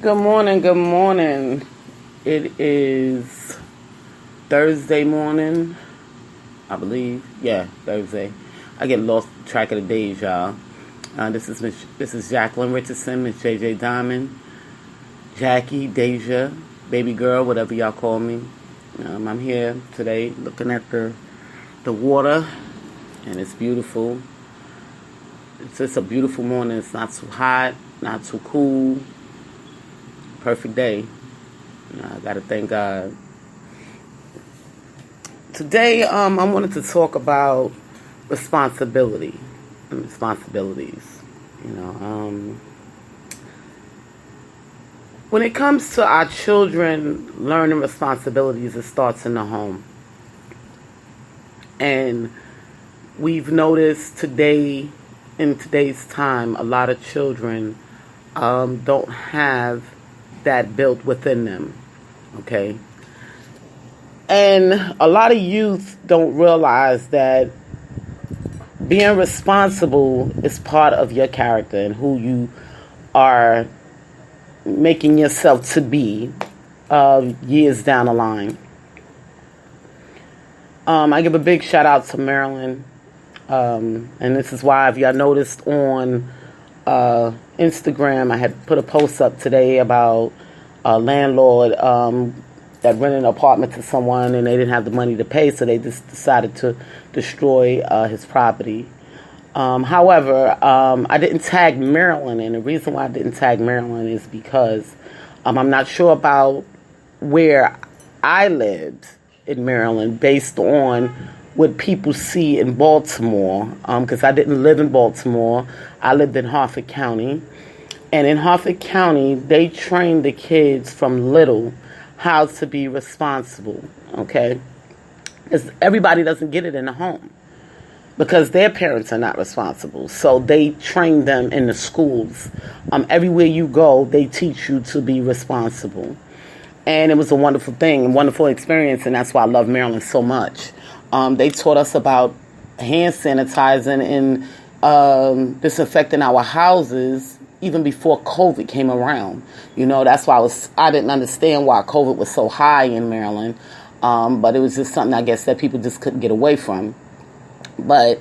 Good morning, good morning. It is Thursday morning, I believe. Yeah, Thursday. I get lost track of the days, y'all. This is Jacqueline Richardson, Miss JJ Diamond, Jackie, Deja, baby girl, whatever y'all call me. I'm here today looking at the water, and it's beautiful. It's just a beautiful morning. It's not too hot, not too cool. Perfect day. I gotta thank God. Today, I wanted to talk about responsibility and responsibilities. When it comes to our children learning responsibilities, it starts in the home. And we've noticed today, in today's time, a lot of children don't have that built within them. Okay? And a lot of youth don't realize that being responsible is part of your character and who you are making yourself to be years down the line. I give a big shout out to Marilyn. And this is why, if y'all noticed on Instagram, I had put a post up today about a landlord that rented an apartment to someone and they didn't have the money to pay, so they just decided to destroy his property. However, I didn't tag Maryland, and the reason why I didn't tag Maryland is because I'm not sure about where I lived in Maryland based on what people see in Baltimore, because I didn't live in Baltimore. I lived in Harford County. And in Harford County, they train the kids from little how to be responsible, okay? Because everybody doesn't get it in the home because their parents are not responsible. So they train them in the schools. Everywhere you go, they teach you to be responsible. And it was a wonderful thing, a wonderful experience, and that's why I love Maryland so much. They taught us about hand sanitizing and disinfecting our houses even before COVID came around. That's why I didn't understand why COVID was so high in Maryland. But it was just something, I guess, that people just couldn't get away from. But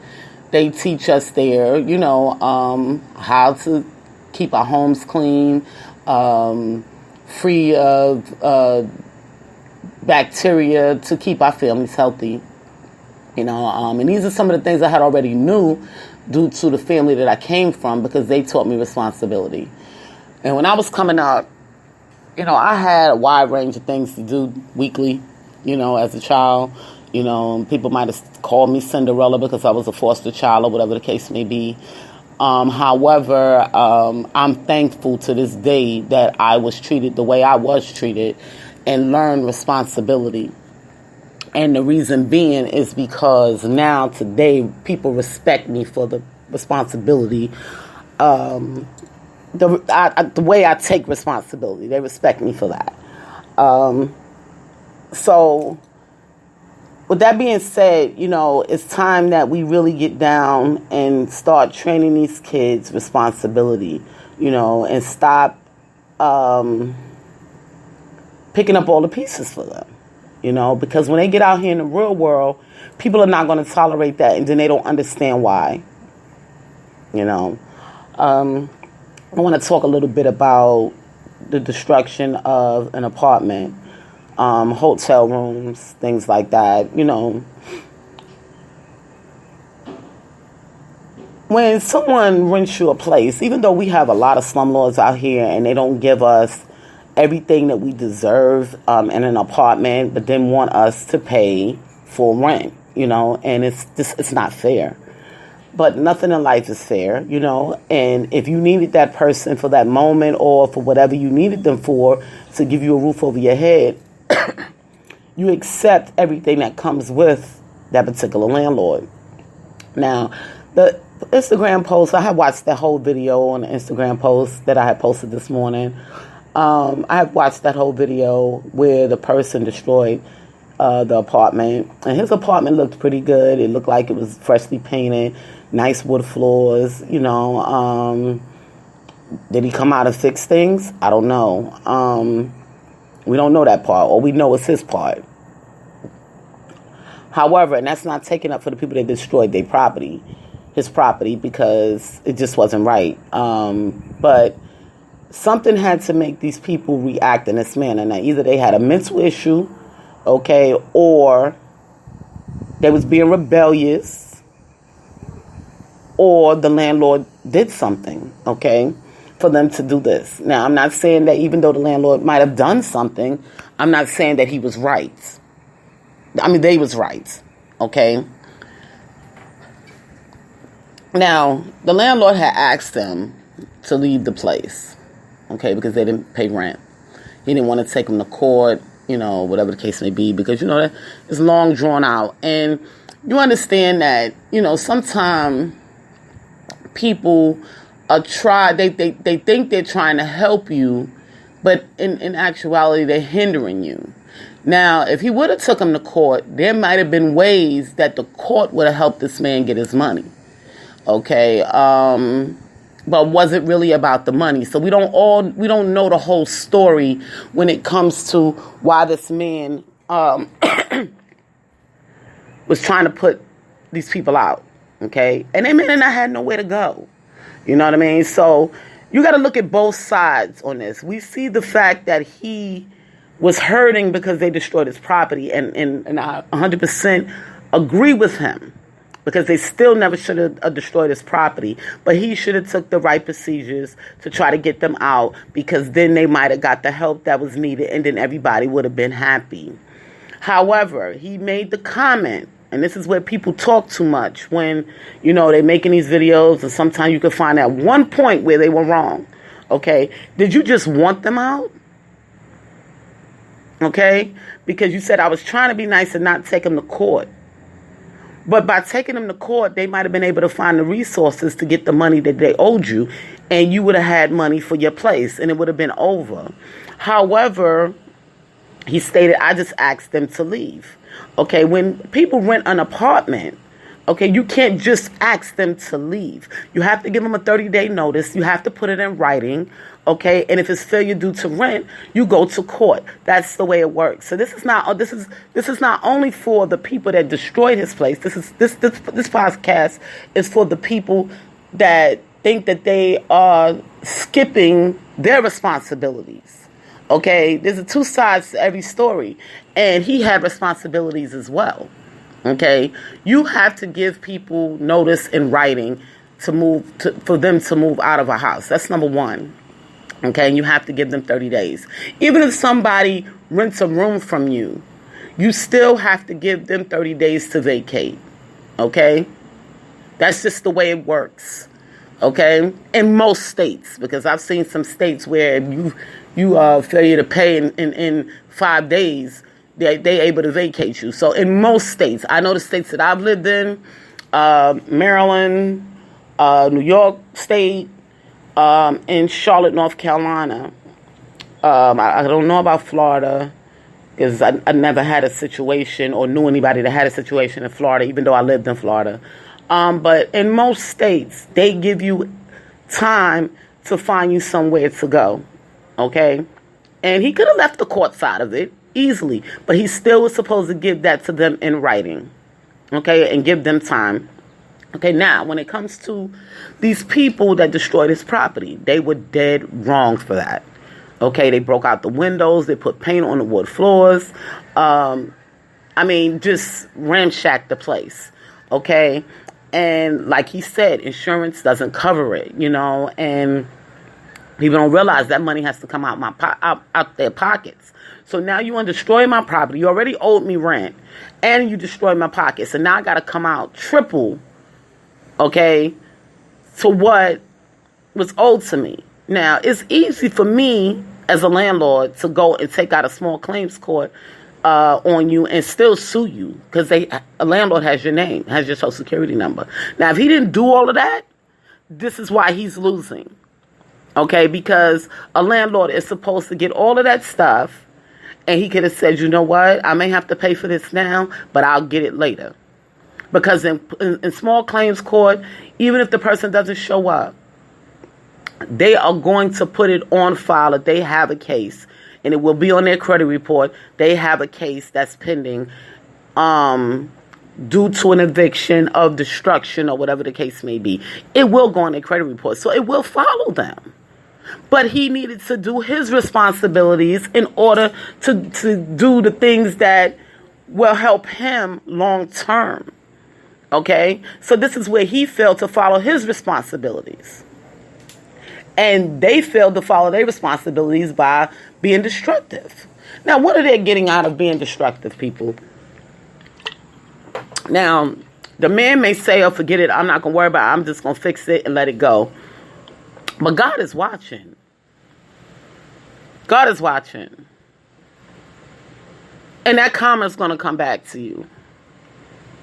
they teach us there, how to keep our homes clean, free of bacteria, to keep our families healthy. And these are some of the things I had already knew due to the family that I came from, because they taught me responsibility. And when I was coming up, I had a wide range of things to do weekly, as a child. People might have called me Cinderella because I was a foster child or whatever the case may be. However, I'm thankful to this day that I was treated the way I was treated and learned responsibility. And the reason being is because now, today, people respect me for the responsibility. The way I take responsibility, they respect me for that. So, with that being said, it's time that we really get down and start training these kids responsibility, and stop picking up all the pieces for them. Because when they get out here in the real world, people are not going to tolerate that, and then they don't understand why. I want to talk a little bit about the destruction of an apartment, hotel rooms, things like that. When someone rents you a place, even though we have a lot of slumlords out here and they don't give us everything that we deserve in an apartment, but then want us to pay full rent, and it's not fair. But nothing in life is fair, and if you needed that person for that moment or for whatever you needed them for to give you a roof over your head, you accept everything that comes with that particular landlord. Now, the Instagram post, I have watched that whole video on the Instagram post that I had posted this morning. I have watched that whole video where the person destroyed the apartment, and his apartment looked pretty good. It looked like it was freshly painted, nice wood floors, Did he come out and fix things? I don't know. We don't know that part. All we know is his part. However, and that's not taken up for the people that destroyed their property, his property, because it just wasn't right. But something had to make these people react in this manner. Now, either they had a mental issue, okay, or they was being rebellious, or the landlord did something, okay, for them to do this. Now, I'm not saying that even though the landlord might have done something, I'm not saying that he was right. I mean, they was right, okay? Now, the landlord had asked them to leave the place, okay, because they didn't pay rent. He didn't want to take them to court, whatever the case may be, because, that it's long drawn out. And you understand that, sometimes people they think they're trying to help you, but in actuality, they're hindering you. Now, if he would have took him to court, there might have been ways that the court would have helped this man get his money. Okay, but was it really about the money? So we don't know the whole story when it comes to why this man was trying to put these people out. Okay, and they may have not had nowhere to go. You know what I mean? So you got to look at both sides on this. We see the fact that he was hurting because they destroyed his property, and I 100% agree with him, because they still never should have destroyed his property, but he should have took the right procedures to try to get them out, because then they might have got the help that was needed, and then everybody would have been happy. However, he made the comment, and this is where people talk too much when, they're making these videos, and sometimes you can find that one point where they were wrong. Okay, did you just want them out? Okay, because you said I was trying to be nice and not take them to court. But by taking them to court, they might have been able to find the resources to get the money that they owed you, and you would have had money for your place, and it would have been over. However, he stated, I just asked them to leave. Okay, when people rent an apartment, okay, you can't just ask them to leave. You have to give them a 30-day notice. You have to put it in writing, okay? And if it's failure due to rent, you go to court. That's the way it works. So this is not only for the people that destroyed his place. This podcast is for the people that think that they are skipping their responsibilities. Okay, there's two sides to every story, and he had responsibilities as well. Okay, you have to give people notice in writing for them to move out of a house. That's number one. Okay, and you have to give them 30 days. Even if somebody rents a room from you, you still have to give them 30 days to vacate. Okay, that's just the way it works. Okay, in most states, because I've seen some states where you failure to pay in 5 days, they able to vacate you. So in most states, I know the states that I've lived in, Maryland, New York State, in Charlotte, North Carolina. I don't know about Florida, because I never had a situation or knew anybody that had a situation in Florida, even though I lived in Florida. But in most states, they give you time to find you somewhere to go. Okay? And he could have left the court side of it easily, but he still was supposed to give that to them in writing. Okay? And give them time. Okay, now, when it comes to these people that destroyed his property, they were dead wrong for that. Okay, they broke out the windows, they put paint on the wood floors. Just ramshacked the place. Okay, and like he said, insurance doesn't cover it, and people don't realize that money has to come out their pockets. So now you want to destroy my property. You already owed me rent, and you destroyed my pockets. So now I got to come out triple, okay, to what was owed to me. Now, it's easy for me as a landlord to go and take out a small claims court on you and still sue you, because a landlord has your name, has your social security number. Now, if he didn't do all of that, this is why he's losing. Okay, because a landlord is supposed to get all of that stuff, and he could have said, you know what, I may have to pay for this now, but I'll get it later. Because in small claims court, even if the person doesn't show up, they are going to put it on file that they have a case, and it will be on their credit report. They have a case that's pending due to an eviction of destruction or whatever the case may be. It will go on their credit report, so it will follow them. But he needed to do his responsibilities in order to do the things that will help him long term. Okay? So this is where he failed to follow his responsibilities. And they failed to follow their responsibilities by being destructive. Now, what are they getting out of being destructive, people? Now, the man may say, oh, forget it, I'm not going to worry about it, I'm just going to fix it and let it go. But God is watching. God is watching. And that karma's going to come back to you.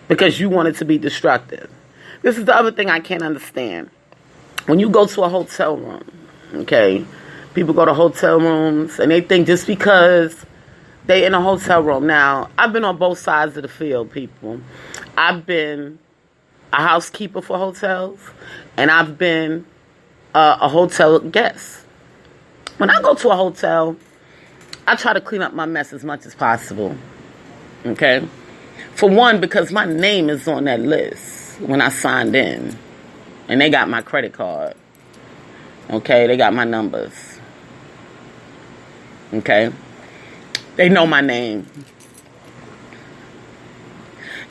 Because you want it to be destructive. This is the other thing I can't understand. When you go to a hotel room, okay, people go to hotel rooms and they think just because they in a hotel room. Now, I've been on both sides of the field, people. I've been a housekeeper for hotels, and I've been a hotel guest. When I go to a hotel, I try to clean up my mess as much as possible, okay? For one, because my name is on that list when I signed in. And they got my credit card. Okay, they got my numbers. Okay? They know my name.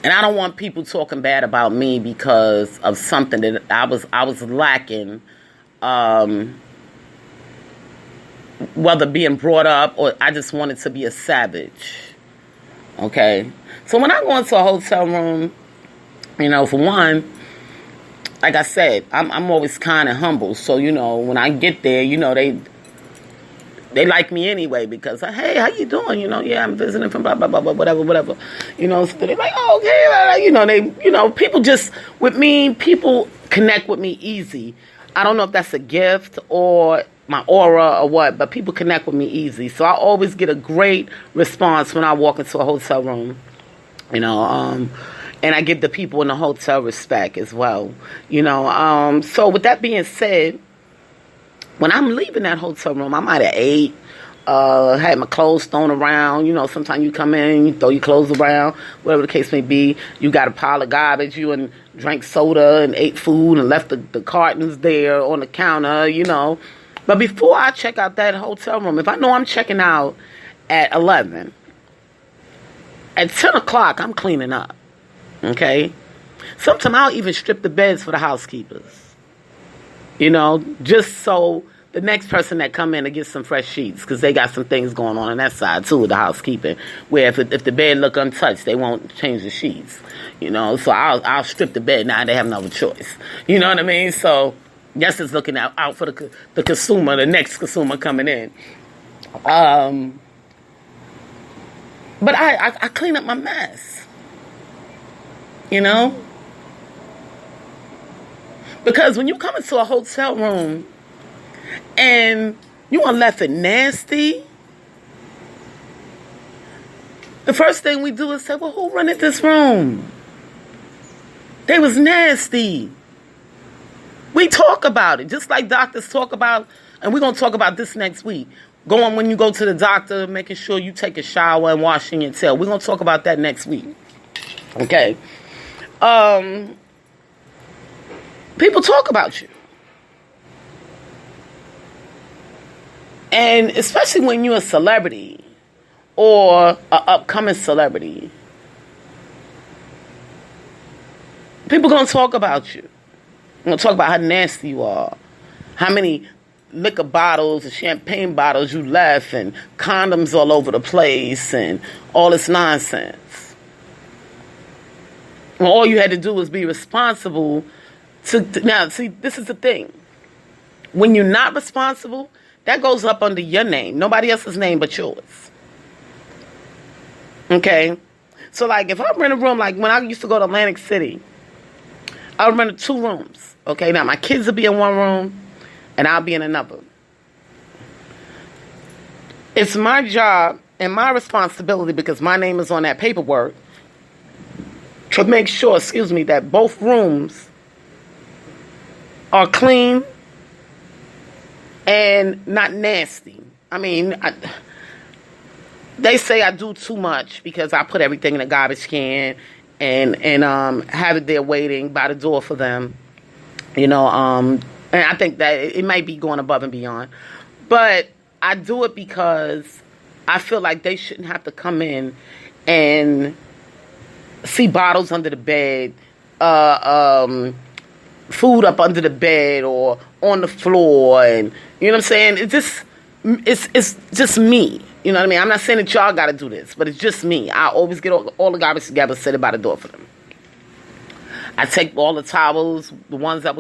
And I don't want people talking bad about me because of something that I was lacking, whether being brought up or I just wanted to be a savage. Okay? So when I go into a hotel room, for one, like I said, I'm always kind of humble. So, when I get there, they like me anyway because, hey, how you doing? Yeah, I'm visiting from blah, blah, blah, blah, whatever. So they're like, oh, okay. People just, with me, people connect with me easy. I don't know if that's a gift or my aura or what, but people connect with me easy. So I always get a great response when I walk into a hotel room, and I give the people in the hotel respect as well, So with that being said, when I'm leaving that hotel room, I might have ate, had my clothes thrown around. Sometimes you come in, you throw your clothes around, whatever the case may be. You got a pile of garbage. You and drank soda and ate food and left the cartons there on the counter, But before I check out that hotel room, if I know I'm checking out at 11, at 10 o'clock, I'm cleaning up. Okay? Sometimes I'll even strip the beds for the housekeepers. Just so the next person that come in to get some fresh sheets, because they got some things going on that side too with the housekeeping, where if the bed look untouched, they won't change the sheets. So I'll strip the bed. Now they have no choice. You know what I mean? So that's just looking out for the consumer, the next consumer coming in. But I clean up my mess. Because when you come into a hotel room and you are left it nasty, the first thing we do is say, well, who rented this room? They was nasty. We talk about it, just like doctors talk about, and we're going to talk about this next week. Going when you go to the doctor, making sure you take a shower and washing your tail. We're going to talk about that next week. Okay? People talk about you. And especially when you're a celebrity or an upcoming celebrity, people going to talk about you. They're going to talk about how nasty you are, how many liquor bottles and champagne bottles you left and condoms all over the place and all this nonsense. Well, all you had to do was be responsible now, see, this is the thing. When you're not responsible, that goes up under your name. Nobody else's name but yours. Okay? So, like, if I rent a room, like when I used to go to Atlantic City, I would rent 2 rooms. Okay? Now, my kids would be in one room, and I'll be in another. It's my job and my responsibility, because my name is on that paperwork, to make sure, that both rooms are clean and not nasty. I mean, they say I do too much because I put everything in a garbage can and have it there waiting by the door for them. And I think that it might be going above and beyond. But I do it because I feel like they shouldn't have to come in and see bottles under the bed, food up under the bed or on the floor, and you know what I'm saying? It's just me. You know what I mean? I'm not saying that y'all got to do this, but it's just me. I always get all the garbage together, set it by the door for them. I take all the towels, the ones that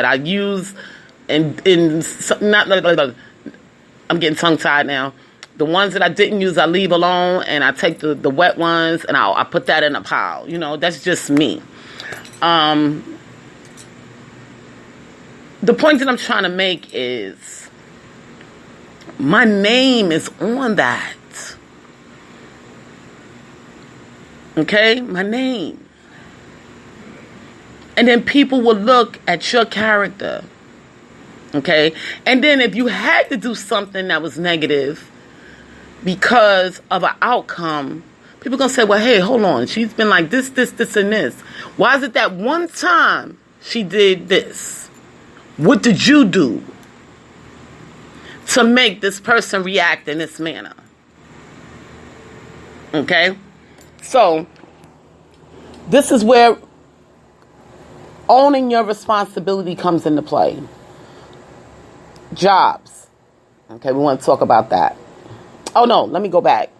I use, and I'm getting tongue tied now. The ones that I didn't use, I leave alone, and I take the wet ones and I put that in a pile. That's just me. The point that I'm trying to make is my name is on that. Okay? My name. And then people will look at your character. Okay? And then if you had to do something that was negative because of an outcome, people are going to say, well, hey, hold on. She's been like this, and this. Why is it that one time she did this? What did you do to make this person react in this manner? Okay? So, this is where owning your responsibility comes into play. Jobs. Okay, we want to talk about that. Oh, no, let me go back.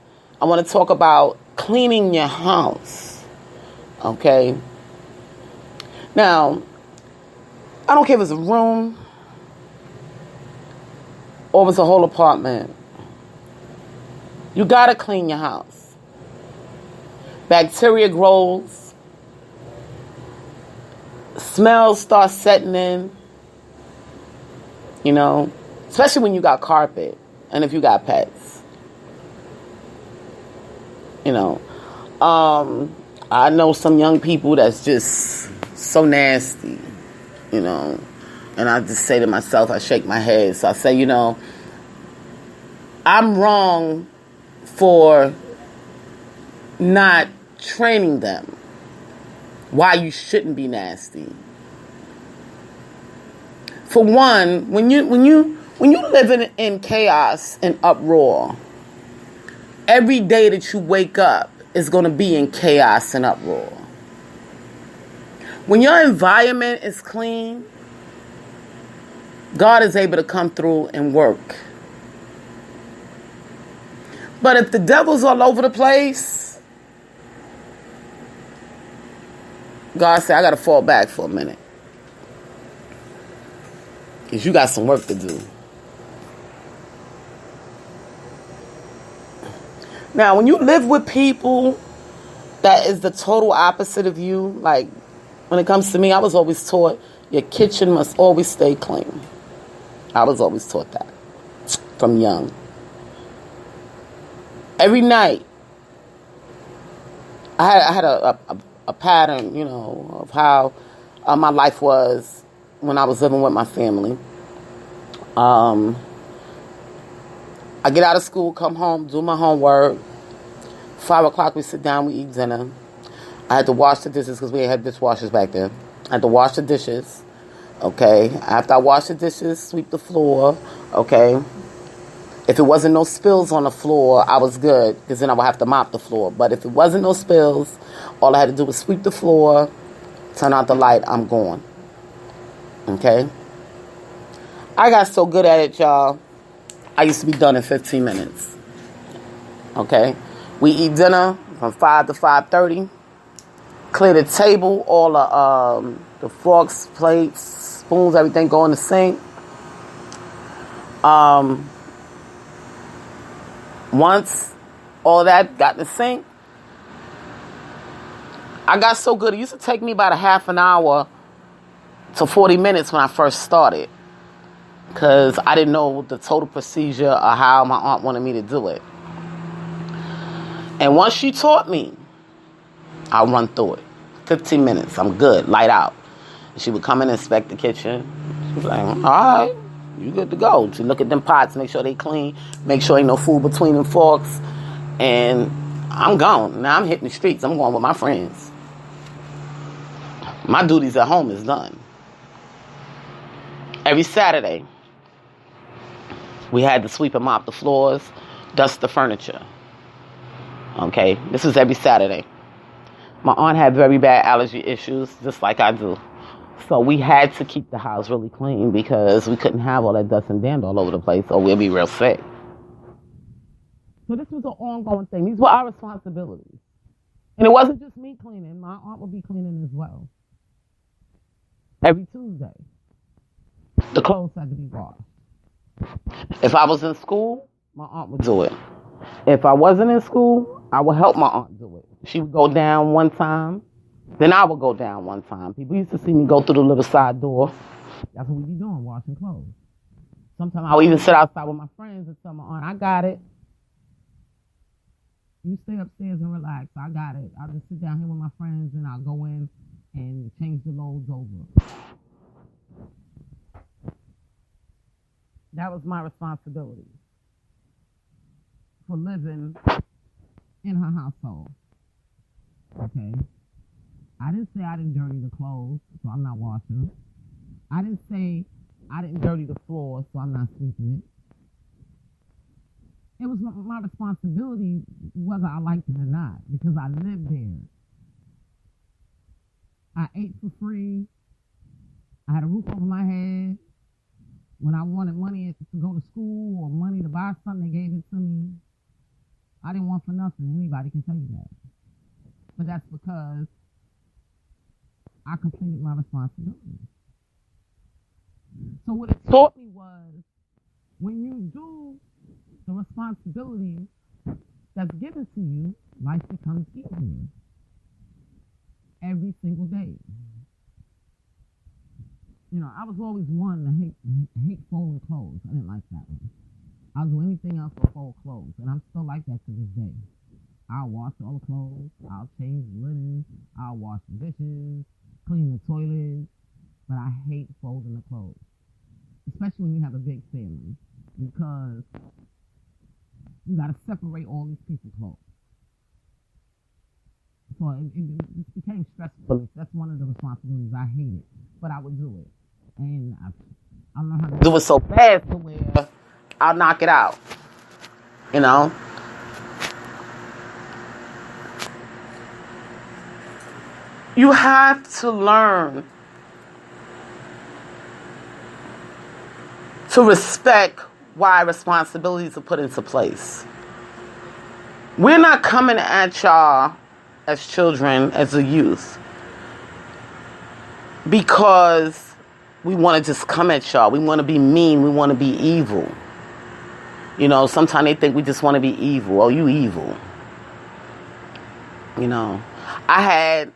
I want to talk about cleaning your house. Okay? Now, I don't care if it's a room or if it's a whole apartment. You got to clean your house. Bacteria grows. Smells start setting in. Especially when you got carpet and if you got pets. I know some young people that's just so nasty, and I just say to myself, I shake my head. So I say, I'm wrong for not training them why you shouldn't be nasty. For one, when you live in chaos and uproar, every day that you wake up is going to be in chaos and uproar. When your environment is clean, God is able to come through and work. But if the devil's all over the place, God said, I got to fall back for a minute. Because you got some work to do. Now, when you live with people that is the total opposite of you, like when it comes to me, I was always taught your kitchen must always stay clean. I was always taught that from young. Every night, I had a pattern, of how my life was when I was living with my family. I get out of school, come home, do my homework. 5 o'clock, we sit down, we eat dinner. I had to wash the dishes because we had dishwashers back then. I had to wash the dishes. Okay. After I wash the dishes, sweep the floor. Okay. If it wasn't no spills on the floor, I was good because then I would have to mop the floor. But if it wasn't no spills, all I had to do was sweep the floor, turn out the light, I'm gone. Okay. I got so good at it, y'all. I used to be done in 15 minutes. Okay. We eat dinner from 5 to 5:30. Clear the table, all the forks, plates, spoons, everything go in the sink. Once all that got in the sink, I got so good. It used to take me about a half an hour to 40 minutes when I first started. Because I didn't know the total procedure or how my aunt wanted me to do it. And once she taught me, I'll run through it. 15 minutes, I'm good, light out. And she would come and inspect the kitchen. She was like, all right. You good to go. You look at them pots, make sure they clean, make sure ain't no food between them forks, and I'm gone. Now I'm hitting the streets. I'm going with my friends. My duties at home is done. Every Saturday, we had to sweep and mop the floors, dust the furniture. Okay, this was every Saturday. My aunt had very bad allergy issues, just like I do. So we had to keep the house really clean because we couldn't have all that dust and dander all over the place or we'll be real sick. So this was an ongoing thing. These were our responsibilities. And it wasn't just me cleaning. My aunt would be cleaning as well. Every Tuesday, the clothes had to be washed. If I was in school, my aunt would do it. If I wasn't in school, I would help my aunt do it. She would go down one time, then I would go down one time. People used to see me go through the little side door. That's what we'd be doing, washing clothes. Sometimes I would even sit outside with my friends and tell my aunt, I got it. You stay upstairs and relax. I got it. I'll just sit down here with my friends and I'll go in and change the loads over. That was my responsibility for living in her household. Okay? I didn't say I didn't dirty the clothes, so I'm not washing them. I didn't say I didn't dirty the floor, so I'm not sweeping it. It was my responsibility whether I liked it or not, because I lived there. I ate for free. I had a roof over my head. When I wanted money to go to school or money to buy something, they gave it to me. I didn't want for nothing. Anybody can tell you that. But that's because I completed my responsibility. So what it taught me was, when you do the responsibility that's given to you, life becomes easier. Every single day. You know, I was always one to hate folding clothes. I didn't like that one. I'll do anything else but fold clothes. And I'm still like that to this day. I'll wash all the clothes. I'll change the linen. I'll wash the dishes. Clean the toilets. But I hate folding the clothes. Especially when you have a big family. Because you got to separate all these people's clothes. So it became stressful. That's one of the responsibilities. I hate it. But I would do it. And I learned how to do it so fast to where I'll knock it out. You know? You have to learn to respect why responsibilities are put into place. We're not coming at y'all as children, as a youth, because we want to just come at y'all. We want to be mean. We want to be evil. You know, sometimes they think we just want to be evil. Oh, you evil. You know, I had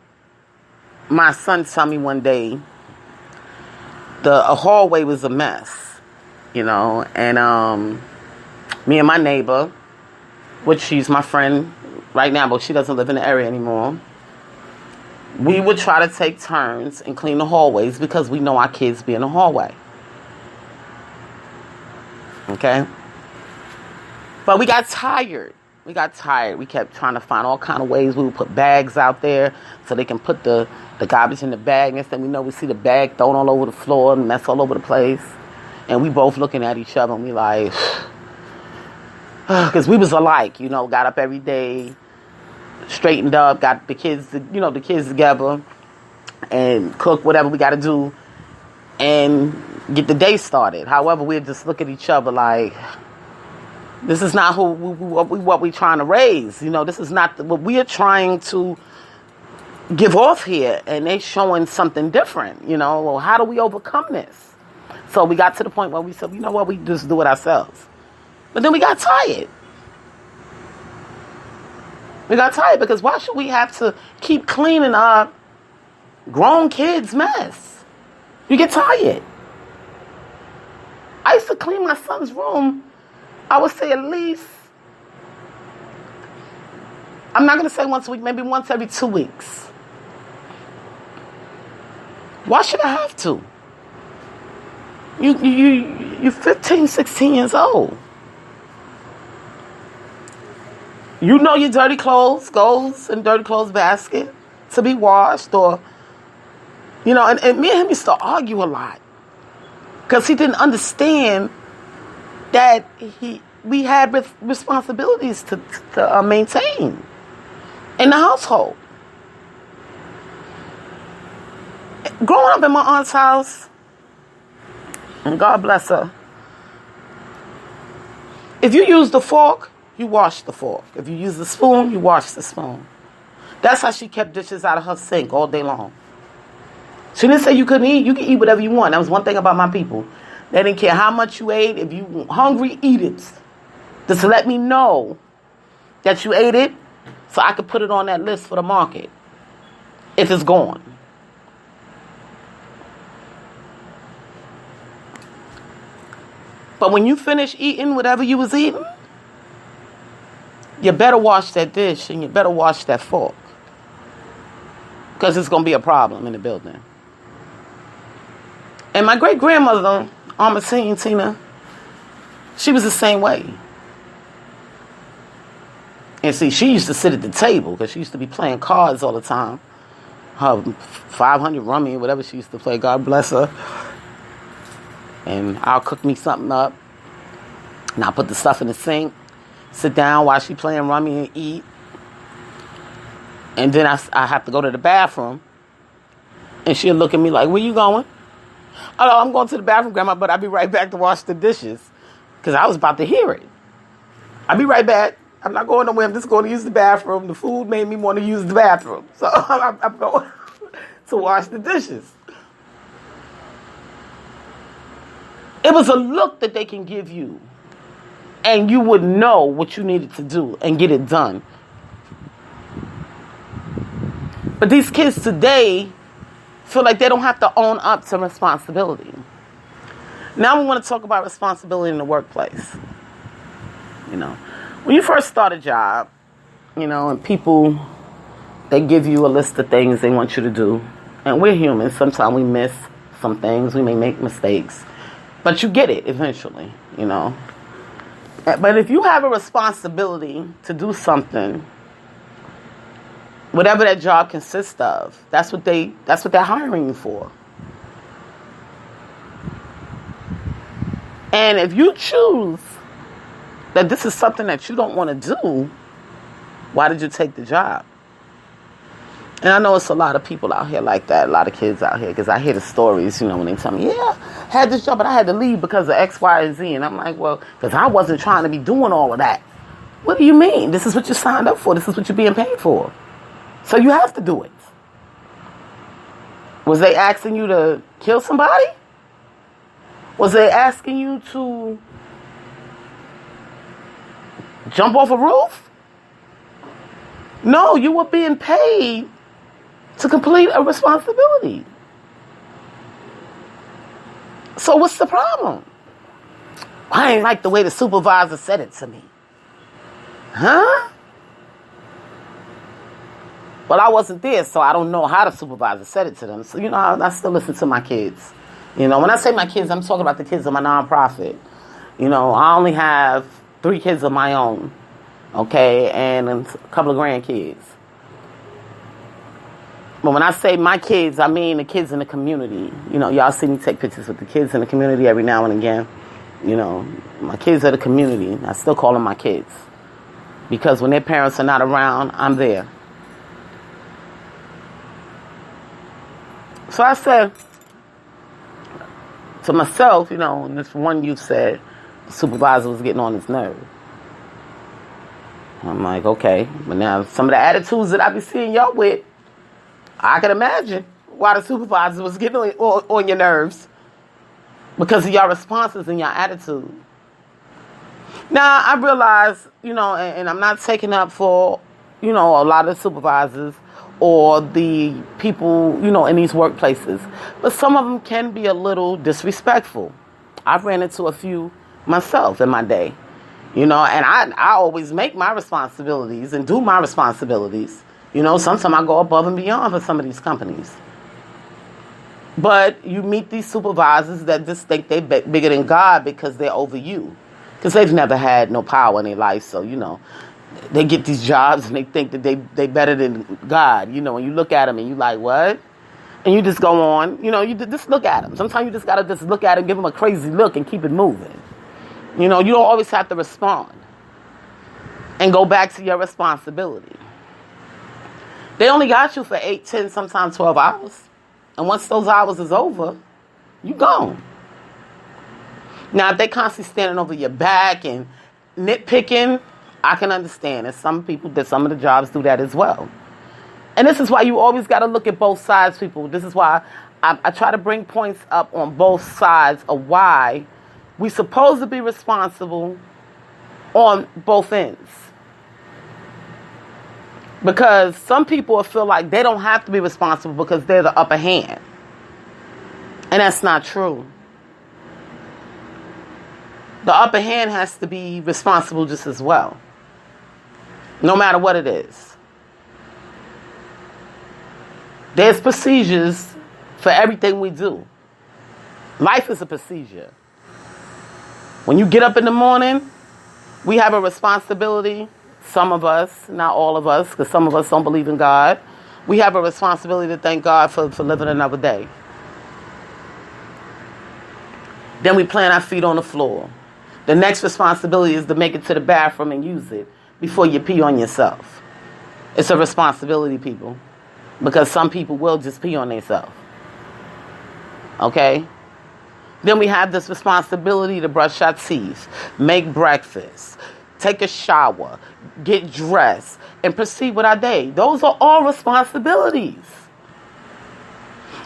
my son tell me one day a hallway was a mess. You know, and me and my neighbor, which she's my friend right now, but she doesn't live in the area anymore, we would try to take turns and clean the hallways because we know our kids be in the hallway. Okay? But we got tired. We kept trying to find all kind of ways. We would put bags out there so they can put the garbage in the bag. Next thing we know, we see the bag thrown all over the floor and mess all over the place. And we both looking at each other and we like, because we was alike, you know, got up every day, straightened up, got the kids together and cook whatever we got to do and get the day started. However, we'd just look at each other like, this is not what we trying to raise. You know, this is not what we are trying to give off here. And they showing something different, you know. Well, how do we overcome this? So we got to the point where we said, you know what, we just do it ourselves. But then we got tired. We got tired because why should we have to keep cleaning up grown kids' mess? You get tired. I used to clean my son's room, I would say at least, I'm not going to say once a week, maybe once every 2 weeks. Why should I have to? You You're 15, 16 years old. You know your dirty clothes goes in dirty clothes basket to be washed, or, and me and him used to argue a lot because he didn't understand that we had responsibilities to maintain in the household. Growing up in my aunt's house, and God bless her, if you use the fork, you wash the fork. If you use the spoon, you wash the spoon. That's how she kept dishes out of her sink all day long. She didn't say you couldn't eat. You can eat whatever you want. That was one thing about my people. They didn't care how much you ate. If you were hungry, eat it. Just to let me know that you ate it so I could put it on that list for the market if it's gone. But when you finish eating whatever you was eating, you better wash that dish and you better wash that fork. Because it's going to be a problem in the building. And my great-grandmother, Almasine Tina, she was the same way. And see, she used to sit at the table because she used to be playing cards all the time. Her 500 rummy, whatever she used to play, God bless her. And I'll cook me something up. And I'll put the stuff in the sink. Sit down while she playing rummy and eat. And then I have to go to the bathroom. And she'll look at me like, where you going? Oh, I'm going to the bathroom, Grandma, but I'll be right back to wash the dishes. Because I was about to hear it. I'll be right back. I'm not going nowhere. I'm just going to use the bathroom. The food made me want to use the bathroom. So I'm going to wash the dishes. It was a look that they can give you. And you would know what you needed to do and get it done. But these kids today feel like they don't have to own up to responsibility. Now we want to talk about responsibility in the workplace. When you first start a job, and people, they give you a list of things they want you to do. And we're human. Sometimes we miss some things. We may make mistakes. But you get it eventually, But if you have a responsibility to do something, whatever that job consists of, that's what they're hiring you for. And if you choose that this is something that you don't want to do, why did you take the job? And I know it's a lot of people out here like that, a lot of kids out here, because I hear the stories, when they tell me, yeah, I had this job, but I had to leave because of X, Y, and Z. And I'm like, well, because I wasn't trying to be doing all of that. What do you mean? This is what you signed up for. This is what you're being paid for. So you have to do it. Was they asking you to kill somebody? Was they asking you to jump off a roof? No, you were being paid to complete a responsibility. So what's the problem? I ain't like the way the supervisor said it to me. Huh? Well, I wasn't there, so I don't know how the supervisor said it to them. So, I still listen to my kids. When I say my kids, I'm talking about the kids of my nonprofit. I only have 3 kids of my own, okay, and a couple of grandkids. But when I say my kids, I mean the kids in the community. Y'all see me take pictures with the kids in the community every now and again. My kids are the community. I still call them my kids. Because when their parents are not around, I'm there. So I said to myself, and this one youth said the supervisor was getting on his nerve. I'm like, okay. But now some of the attitudes that I be seeing y'all with, I can imagine why the supervisor was getting on your nerves. Because of your responses and your attitude. Now, I realize, and I'm not taking up for, a lot of supervisors or the people, in these workplaces. But some of them can be a little disrespectful. I've ran into a few myself in my day. And I always make my responsibilities and do my responsibilities. Sometimes I go above and beyond for some of these companies. But you meet these supervisors that just think they're bigger than God because they're over you. Because they've never had no power in their life. So, they get these jobs and they think that they better than God. And you look at them and you like, what? And you just go on. You just look at them. Sometimes you just got to just look at them, give them a crazy look and keep it moving. You don't always have to respond. And go back to your responsibility. They only got you for 8, 10, sometimes 12 hours. And once those hours is over, you gone. Now, if they constantly standing over your back and nitpicking, I can understand. And some people, some of the jobs do that as well. And this is why you always got to look at both sides, people. This is why I try to bring points up on both sides of why we're supposed to be responsible on both ends. Because some people feel like they don't have to be responsible because they're the upper hand. And that's not true. The upper hand has to be responsible just as well. No matter what it is. There's procedures for everything we do. Life is a procedure. When you get up in the morning, we have a responsibility. Some of us, not all of us, because some of us don't believe in God. We have a responsibility to thank God for living another day. Then we plant our feet on the floor. The next responsibility is to make it to the bathroom and use it before you pee on yourself. It's a responsibility, people. Because some people will just pee on themselves. Okay? Then we have this responsibility to brush our teeth, make breakfast, take a shower, get dressed, and proceed with our day. Those are all responsibilities.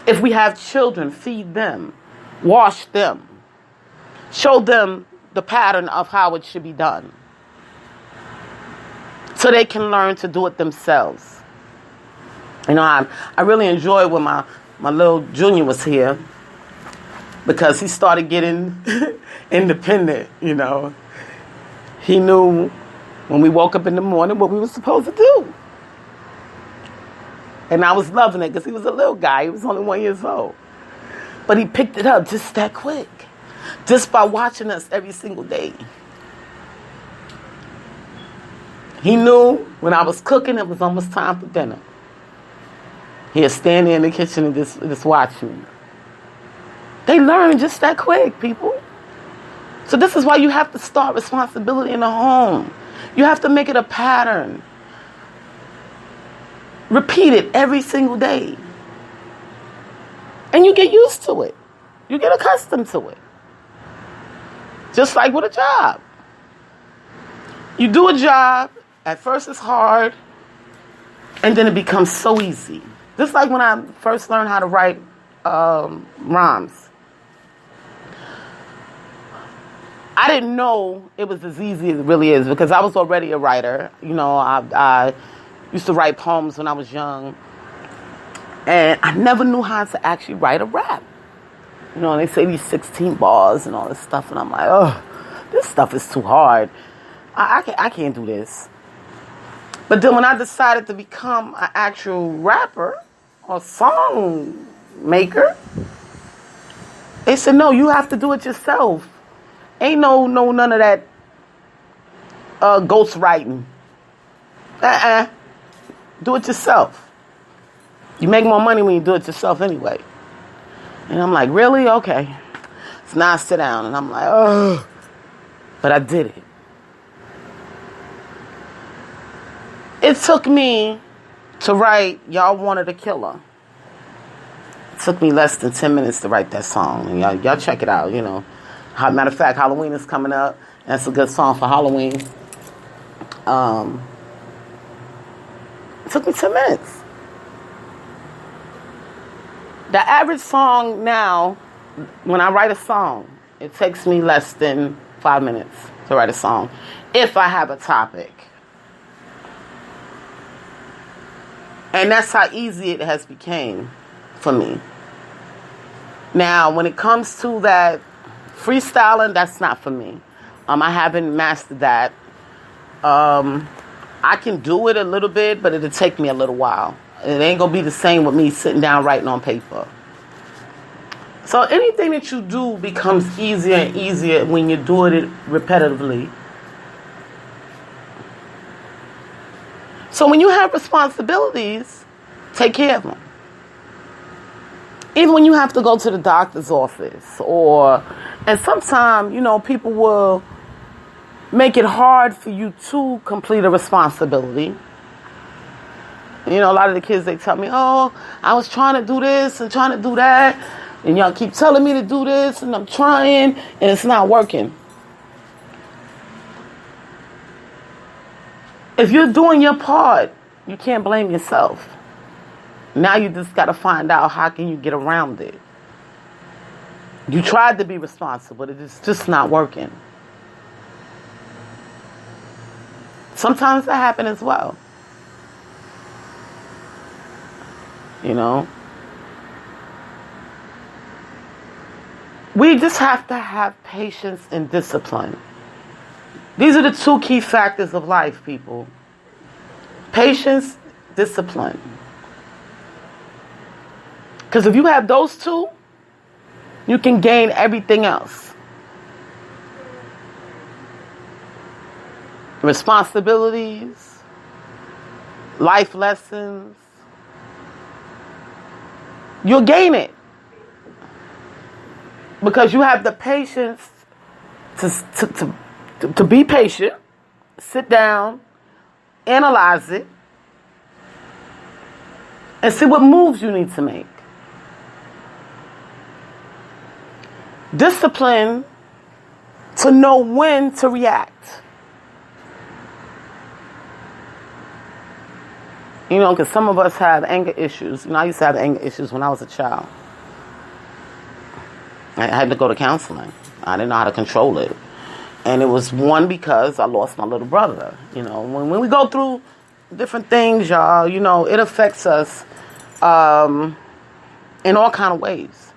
If we have children, feed them, wash them, show them the pattern of how it should be done so they can learn to do it themselves. I really enjoyed when my little junior was here because he started getting independent, He knew when we woke up in the morning what we were supposed to do. And I was loving it because he was a little guy. He was only 1 year old. But he picked it up just that quick. Just by watching us every single day. He knew when I was cooking, it was almost time for dinner. He'd stand there in the kitchen and just watch me. They learn just that quick, people. So this is why you have to start responsibility in the home. You have to make it a pattern. Repeat it every single day. And you get used to it. You get accustomed to it. Just like with a job. You do a job, at first it's hard, and then it becomes so easy. Just like when I first learned how to write rhymes. I didn't know it was as easy as it really is because I was already a writer. I used to write poems when I was young. And I never knew how to actually write a rap. They say these 16 bars and all this stuff. And I'm like, oh, this stuff is too hard. I can't do this. But then when I decided to become an actual rapper or song maker, they said, no, you have to do it yourself. Ain't none of that ghost writing. Do it yourself. You make more money when you do it yourself anyway. And I'm like, really? Okay. So now I sit down and I'm like, oh. But I did it. It took me to write Y'all Wanted a Killer. It took me less than 10 minutes to write that song. And y'all check it out, Matter of fact, Halloween is coming up. That's a good song for Halloween. It took me 10 minutes. The average song now, when I write a song, it takes me less than 5 minutes to write a song. If I have a topic. And that's how easy it has become for me. Now, when it comes to that freestyling, that's not for me. I haven't mastered that. I can do it a little bit, but it'll take me a little while. It ain't going to be the same with me sitting down writing on paper. So anything that you do becomes easier and easier when you're doing it repetitively. So when you have responsibilities, take care of them. Even when you have to go to the doctor's office, and sometimes, people will make it hard for you to complete a responsibility. A lot of the kids, they tell me, oh, I was trying to do this and trying to do that, and y'all keep telling me to do this, and I'm trying, and it's not working. If you're doing your part, you can't blame yourself. Now you just got to find out how can you get around it. You tried to be responsible, but it's just not working. Sometimes that happens as well. We just have to have patience and discipline. These are the two key factors of life, people. Patience, discipline. Because if you have those two, you can gain everything else. Responsibilities, life lessons. You'll gain it. Because you have the patience to be patient, sit down, analyze it, and see what moves you need to make. Discipline to know when to react. Because some of us have anger issues. I used to have anger issues when I was a child. I had to go to counseling. I didn't know how to control it. And it was one because I lost my little brother. When we go through different things, y'all, it affects us in all kind of ways.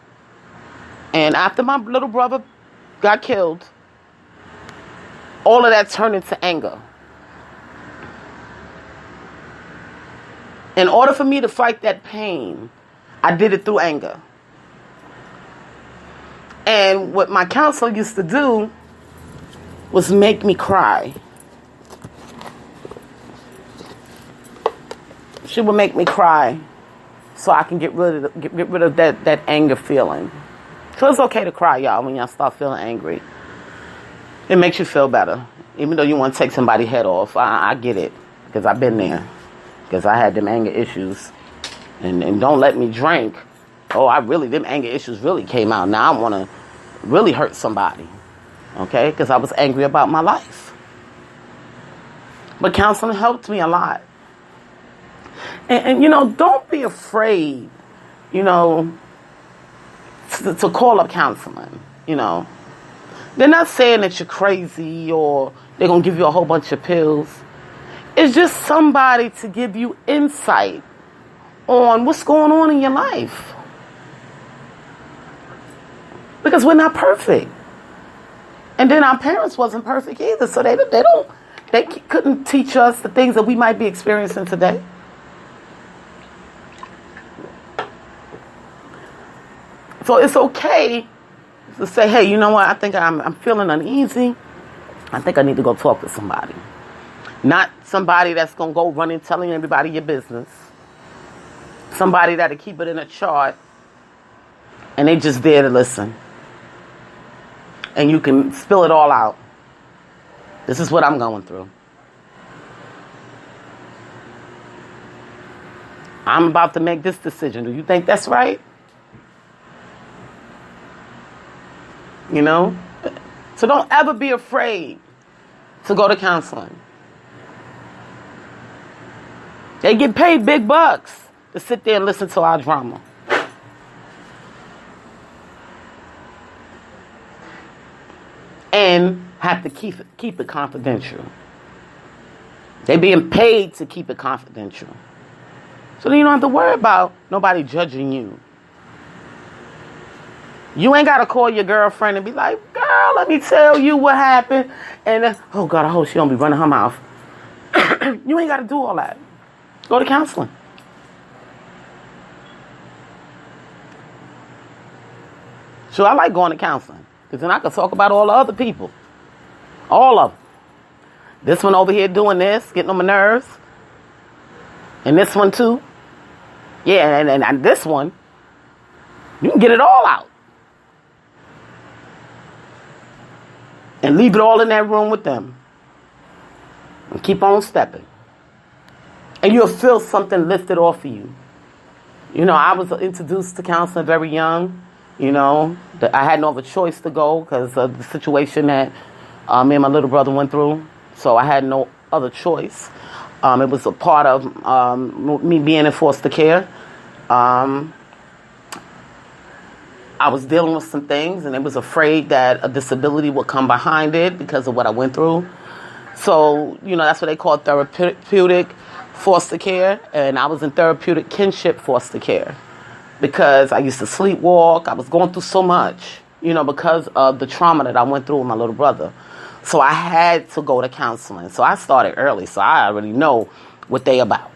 And after my little brother got killed, all of that turned into anger. In order for me to fight that pain, I did it through anger. And what my counselor used to do was make me cry. She would make me cry so I can get rid of that anger feeling. So it's okay to cry, y'all, when y'all start feeling angry. It makes you feel better. Even though you want to take somebody's head off, I get it. Because I've been there. Because I had them anger issues. And don't let me drink. Them anger issues really came out. Now I want to really hurt somebody. Okay? Because I was angry about my life. But counseling helped me a lot. And don't be afraid, to call up counseling, They're not saying that you're crazy or they're going to give you a whole bunch of pills. It's just somebody to give you insight on what's going on in your life. Because we're not perfect. And then our parents wasn't perfect either. So they couldn't teach us the things that we might be experiencing today. So it's okay to say, hey, you know what? I think I'm feeling uneasy. I think I need to go talk to somebody. Not somebody that's going to go running telling everybody your business. Somebody that'll keep it in a chart. And they just there to listen. And you can spill it all out. This is what I'm going through. I'm about to make this decision. Do you think that's right? So don't ever be afraid to go to counseling. They get paid big bucks to sit there and listen to our drama. And have to keep it confidential. They're being paid to keep it confidential. So then you don't have to worry about nobody judging you. You ain't got to call your girlfriend and be like, girl, let me tell you what happened. And oh, God, I hope she don't be running her mouth. You ain't got to do all that. Go to counseling. Sure, I like going to counseling. Because then I can talk about all the other people. All of them. This one over here doing this, getting on my nerves. And this one too. Yeah, and this one, you can get it all out. And leave it all in that room with them. And keep on stepping. And you'll feel something lifted off of you. You know, I was introduced to counseling very young. You know, I had no other choice to go because of the situation that me and my little brother went through. So I had no other choice. It was a part of me being in foster care. I was dealing with some things, and I was afraid that a disability would come behind it because of what I went through. So, you know, that's what they call therapeutic foster care, and I was in therapeutic kinship foster care because I used to sleepwalk. I was going through so much, you know, because of the trauma that I went through with my little brother. So I had to go to counseling. So I started early, so I already know what they about.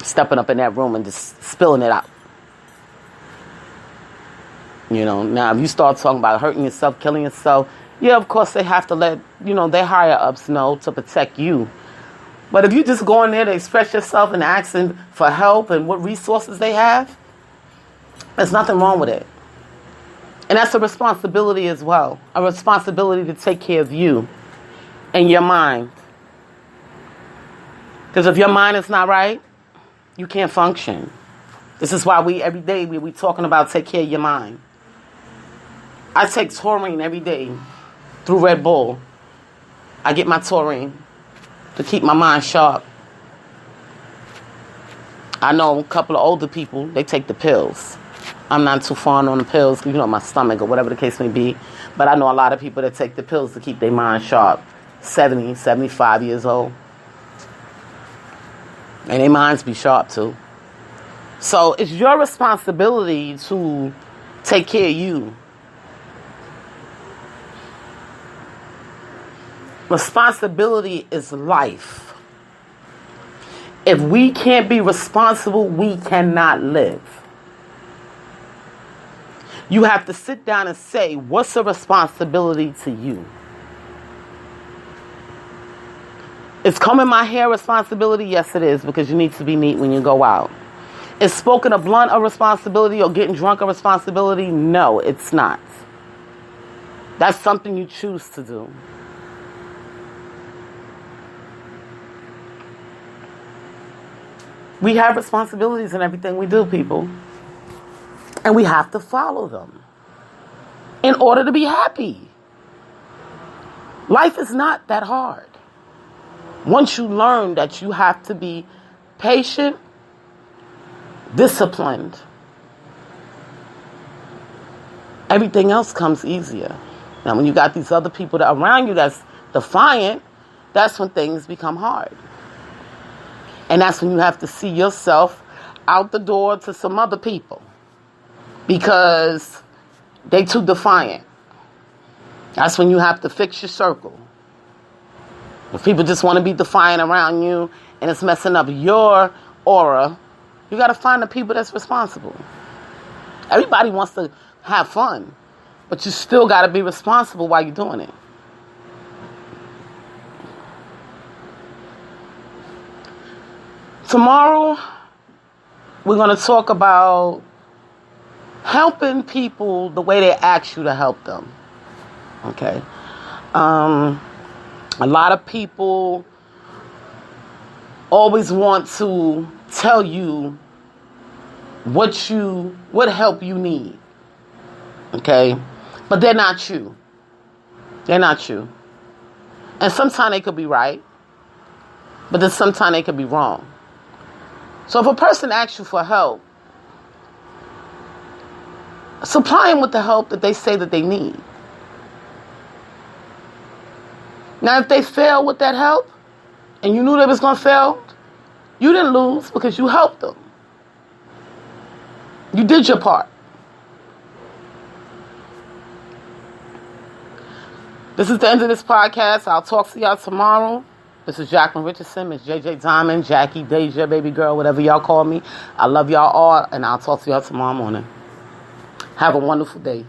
Stepping up in that room and just spilling it out. You know, now if you start talking about hurting yourself, killing yourself, yeah, of course they have to let, you know, their higher ups know to protect you. But if you just go in there to express yourself and asking for help and what resources they have, there's nothing wrong with it. And that's a responsibility as well. A responsibility to take care of you and your mind. Because if your mind is not right, you can't function. This is why every day we talking about take care of your mind. I take taurine every day through Red Bull. I get my taurine to keep my mind sharp. I know a couple of older people, they take the pills. I'm not too fond on the pills, you know, my stomach or whatever the case may be. But I know a lot of people that take the pills to keep their mind sharp. 70, 75 years old. And their minds be sharp too. So it's your responsibility to take care of you. Responsibility is life. If we can't be responsible, we cannot live. You have to sit down and say, what's a responsibility to you? Is combing my hair responsibility? Yes, it is, because you need to be neat when you go out. Is smoking a blunt a responsibility or getting drunk a responsibility? No, it's not. That's something you choose to do. We have responsibilities in everything we do, people. And we have to follow them in order to be happy. Life is not that hard. Once you learn that you have to be patient, disciplined, everything else comes easier. Now, when you got these other people that around you that's defiant, that's when things become hard. And that's when you have to see yourself out the door to some other people. Because they too defiant. That's when you have to fix your circle. If people just want to be defiant around you and it's messing up your aura, you got to find the people that's responsible. Everybody wants to have fun, but you still got to be responsible while you're doing it. Tomorrow, we're going to talk about helping people the way they ask you to help them. Okay? A lot of people always want to tell you what help you need. Okay? But they're not you. They're not you. And sometimes they could be right, but then sometimes they could be wrong. So if a person asks you for help, supply them with the help that they say that they need. Now, if they fail with that help, and you knew they was going to fail, you didn't lose because you helped them. You did your part. This is the end of this podcast. I'll talk to y'all tomorrow. This is Jacqueline Richardson, Miss JJ Diamond, Jackie, Deja, baby girl, whatever y'all call me. I love y'all all, and I'll talk to y'all tomorrow morning. Have a wonderful day.